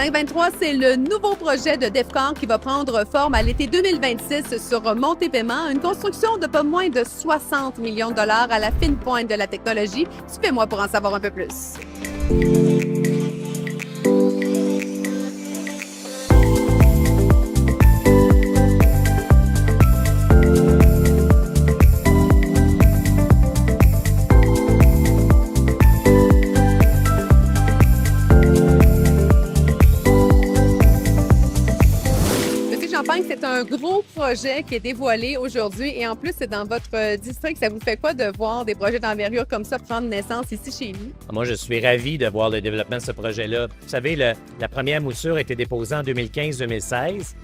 523, c'est le nouveau projet de Defcor qui va prendre forme à l'été 2026 sur Montépaiement, une construction de pas moins de 60 millions de dollars à la fine pointe de la technologie. Suivez-moi pour en savoir un peu plus. C'est un gros projet qui est dévoilé aujourd'hui et en plus, c'est dans votre district. Ça vous fait quoi de voir des projets d'envergure comme ça prendre naissance ici chez nous? Moi, je suis ravi de voir le développement de ce projet-là. Vous savez, la première moussure a été déposée en 2015-2016.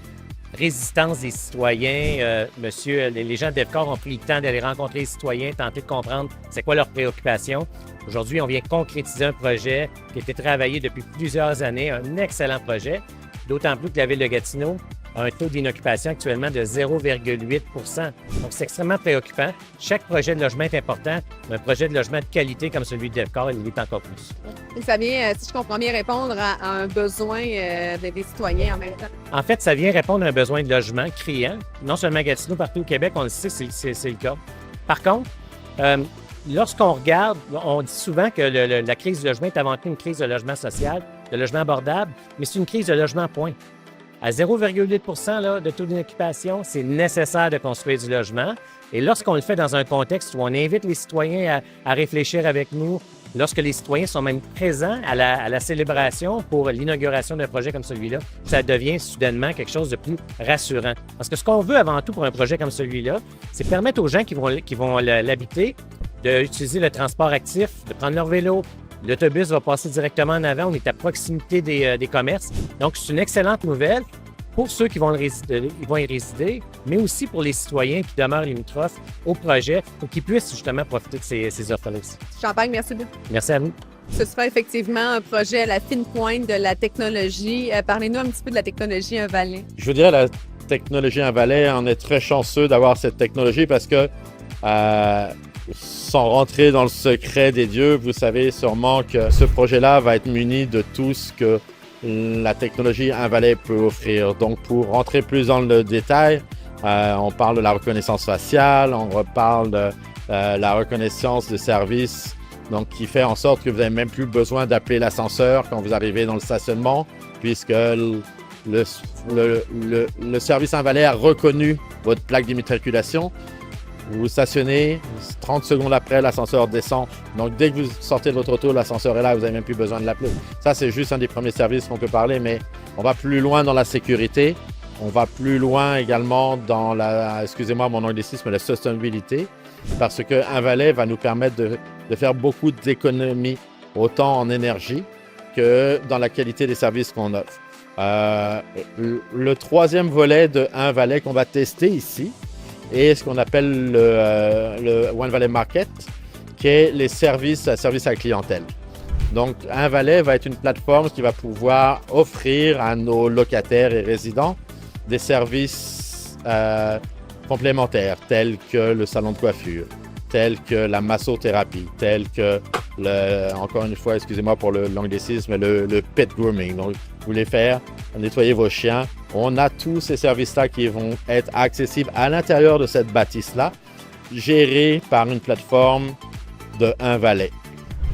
Résistance des citoyens. Les gens de Defcor ont pris le temps d'aller rencontrer les citoyens, tenter de comprendre c'est quoi leurs préoccupations. Aujourd'hui, on vient concrétiser un projet qui a été travaillé depuis plusieurs années, un excellent projet, d'autant plus que la Ville de Gatineau a un taux d'inoccupation actuellement de 0,8 %. Donc, c'est extrêmement préoccupant. Chaque projet de logement est important, mais un projet de logement de qualité comme celui de Defcor, il l'est encore plus. Et ça vient, si je comprends bien, répondre à un besoin des citoyens en même temps. En fait, ça vient répondre à un besoin de logement criant. Non seulement à Gatineau, partout au Québec, on le sait, c'est le cas. Par contre, lorsqu'on regarde, on dit souvent que la crise du logement est avant tout une crise de logement social, de logement abordable, mais c'est une crise de logement point. À 0,8 % de taux d'inoccupation, c'est nécessaire de construire du logement. Et lorsqu'on le fait dans un contexte où on invite les citoyens à réfléchir avec nous, lorsque les citoyens sont même présents à la célébration pour l'inauguration d'un projet comme celui-là, ça devient soudainement quelque chose de plus rassurant. Parce que ce qu'on veut avant tout pour un projet comme celui-là, c'est permettre aux gens qui vont l'habiter d'utiliser le transport actif, de prendre leur vélo. L'autobus va passer directement en avant. On est à proximité des commerces. Donc, c'est une excellente nouvelle pour ceux qui vont y résider, mais aussi pour les citoyens qui demeurent limitrophes au projet pour qu'ils puissent justement profiter de ces offres-là aussi. Champagne, merci beaucoup. Merci à vous. Ce sera effectivement un projet à la fine pointe de la technologie. Parlez-nous un petit peu de la technologie Un Valais. Je vous dirais, la technologie Un Valais, on est très chanceux d'avoir cette technologie parce que sans rentrer dans le secret des dieux, vous savez sûrement que ce projet-là va être muni de tout ce que la technologie Un Valais peut offrir. Donc, pour rentrer plus dans le détail, on parle de la reconnaissance faciale, on reparle de la reconnaissance de services, donc qui fait en sorte que vous n'avez même plus besoin d'appeler l'ascenseur quand vous arrivez dans le stationnement, puisque le service Un Valais a reconnu votre plaque d'immatriculation. Vous stationnez, 30 secondes après, l'ascenseur descend. Donc, dès que vous sortez de votre auto, l'ascenseur est là, vous n'avez même plus besoin de l'appeler. Ça, c'est juste un des premiers services qu'on peut parler, mais on va plus loin dans la sécurité. On va plus loin également dans excusez-moi mon anglicisme, la sustainabilité, parce que Un Valais va nous permettre de faire beaucoup d'économies, autant en énergie que dans la qualité des services qu'on offre. Le troisième volet de Un Valais qu'on va tester ici, et ce qu'on appelle le One Valais Market, qui est les services à la clientèle. Donc, Un Valais va être une plateforme qui va pouvoir offrir à nos locataires et résidents des services complémentaires, tels que le salon de coiffure, tels que la massothérapie, tels que, encore une fois, excusez-moi pour l'anglicisme, le pet grooming. Donc, vous voulez faire nettoyer vos chiens. On a tous ces services-là qui vont être accessibles à l'intérieur de cette bâtisse-là, gérée par une plateforme de Un Valais.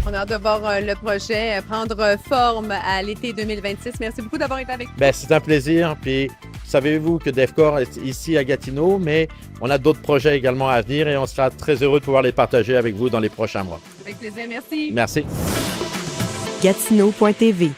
On a hâte de voir le projet prendre forme à l'été 2026. Merci beaucoup d'avoir été avec nous. C'est un plaisir. Puis, savez-vous que Defcor est ici à Gatineau, mais on a d'autres projets également à venir et on sera très heureux de pouvoir les partager avec vous dans les prochains mois. Avec plaisir, merci. Merci. Gatineau.tv